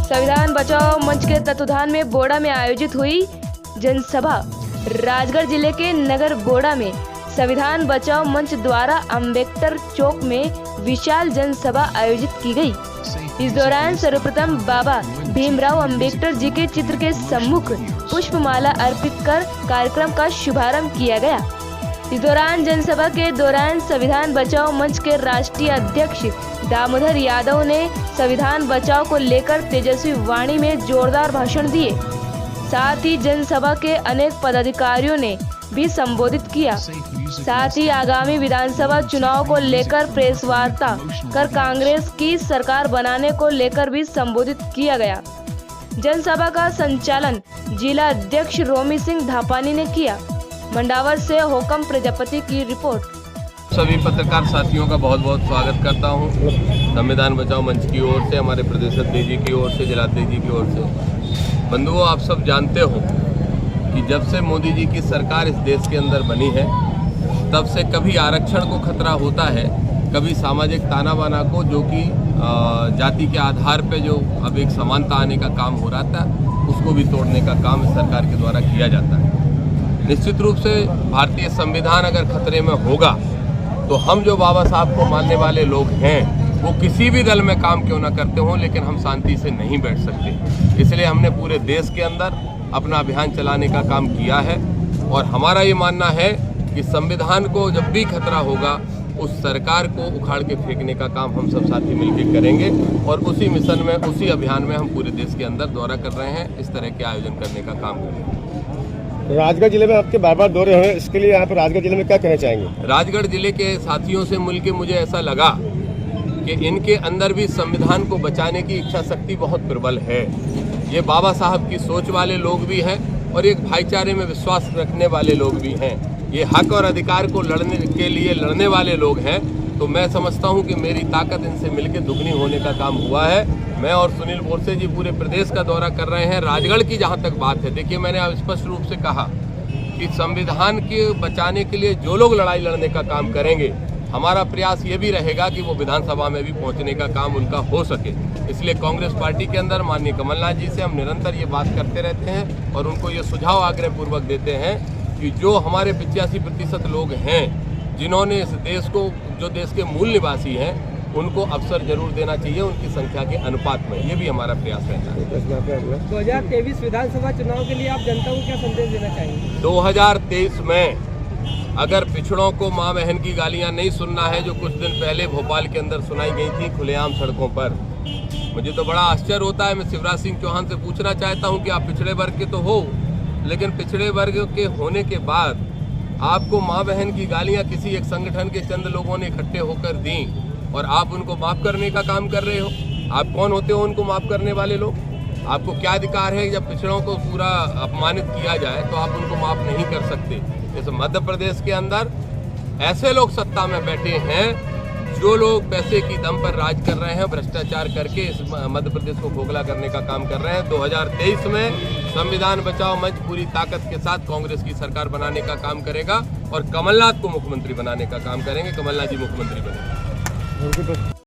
संविधान बचाओ मंच के तत्वाधान में बोड़ा में आयोजित हुई जनसभा। राजगढ़ जिले के नगर बोड़ा में संविधान बचाओ मंच द्वारा अम्बेडकर चौक में विशाल जनसभा आयोजित की गई। इस दौरान सर्वप्रथम बाबा भीमराव अम्बेडकर जी के चित्र के सम्मुख पुष्पमाला अर्पित कर कार्यक्रम का शुभारंभ किया गया। इस दौरान जनसभा के दौरान संविधान बचाओ मंच के राष्ट्रीय अध्यक्ष दामोदर यादव ने संविधान बचाओ को लेकर तेजस्वी वाणी में जोरदार भाषण दिए। साथ ही जनसभा के अनेक पदाधिकारियों ने भी संबोधित किया। साथ ही आगामी विधानसभा चुनाव को लेकर प्रेस वार्ता कर कांग्रेस की सरकार बनाने को लेकर भी संबोधित किया गया। जनसभा का संचालन जिला अध्यक्ष रोमी सिंह धापानी ने किया। मंडावर से होकम प्रजापति की रिपोर्ट। सभी पत्रकार साथियों का बहुत बहुत स्वागत करता हूं। संविधान बचाओ मंच की ओर से, हमारे प्रदेश अध्यक्ष जी की ओर से, जिलाध्यक्ष जी की ओर से। बंधुओं, आप सब जानते हो कि जब से मोदी जी की सरकार इस देश के अंदर बनी है, तब से कभी आरक्षण को खतरा होता है, कभी सामाजिक ताना बाना को, जो कि जाति के आधार पे जो अब एक समानता आने का काम हो रहा था, उसको भी तोड़ने का काम इस सरकार के द्वारा किया जाता है। निश्चित रूप से भारतीय संविधान अगर खतरे में होगा तो हम जो बाबा साहब को मानने वाले लोग हैं, वो किसी भी दल में काम क्यों ना करते हों, लेकिन हम शांति से नहीं बैठ सकते। इसलिए हमने पूरे देश के अंदर अपना अभियान चलाने का काम किया है और हमारा ये मानना है कि संविधान को जब भी खतरा होगा, उस सरकार को उखाड़ के फेंकने का काम हम सब साथी मिलकर करेंगे और उसी मिशन में, उसी अभियान में हम पूरे देश के अंदर दौरा कर रहे हैं, इस तरह के आयोजन करने का काम करेंगे। राजगढ़ जिले में आपके बार दौरे हैं, इसके लिए यहाँ पर राजगढ़ जिले में क्या कहना चाहेंगे? राजगढ़ जिले के साथियों से मिलकर मुझे ऐसा लगा कि इनके अंदर भी संविधान को बचाने की इच्छा शक्ति बहुत प्रबल है। ये बाबा साहब की सोच वाले लोग भी हैं और एक भाईचारे में विश्वास रखने वाले लोग भी हैं। ये हक और अधिकार को लड़ने के लिए लड़ने वाले लोग हैं। तो मैं समझता हूं कि मेरी ताकत इनसे मिलकर दुगनी होने का काम हुआ है। मैं और सुनील बोरसे जी पूरे प्रदेश का दौरा कर रहे हैं। राजगढ़ की जहां तक बात है, देखिए, मैंने स्पष्ट रूप से कहा कि संविधान के बचाने के लिए जो लोग लड़ाई लड़ने का काम करेंगे, हमारा प्रयास ये भी रहेगा कि वो विधानसभा में भी पहुंचने का काम उनका हो सके। इसलिए कांग्रेस पार्टी के अंदर माननीय कमलनाथ जी से हम निरंतर ये बात करते रहते हैं और उनको ये सुझाव आग्रह पूर्वक देते हैं कि जो हमारे 85% लोग हैं, जिन्होंने इस देश को, जो देश के मूल निवासी हैं, उनको अवसर जरूर देना चाहिए उनकी संख्या के अनुपात में। ये भी हमारा प्रयास रहता है। 2023 विधानसभा चुनाव के लिए आप जनता को क्या संदेश देना चाहेंगे? 2023 में अगर पिछड़ों को माँ बहन की गालियां नहीं सुनना है, जो कुछ दिन पहले भोपाल के अंदर सुनाई गई थी खुलेआम सड़कों पर, मुझे तो बड़ा आश्चर्य होता है। मैं शिवराज सिंह चौहान से पूछना चाहता हूं कि आप पिछड़े वर्ग के तो हो, लेकिन पिछड़े वर्ग के होने के बाद आपको माँ बहन की गालियां किसी एक संगठन के चंद लोगों ने इकट्ठे होकर दी और आप उनको माफ करने का काम कर रहे हो। आप कौन होते हो उनको माफ करने वाले लोग? आपको क्या अधिकार है? जब पिछड़ों को पूरा अपमानित किया जाए तो आप उनको माफ नहीं कर सकते। जैसे मध्य प्रदेश के अंदर ऐसे लोग सत्ता में बैठे हैं जो लोग पैसे की दम पर राज कर रहे हैं, भ्रष्टाचार करके इस मध्य प्रदेश को खोखला करने का काम कर रहे हैं। 2023 में संविधान बचाओ मंच पूरी ताकत के साथ कांग्रेस की सरकार बनाने का काम करेगा और कमलनाथ को मुख्यमंत्री बनाने का काम करेंगे। कमलनाथ जी मुख्यमंत्री बनेंगे।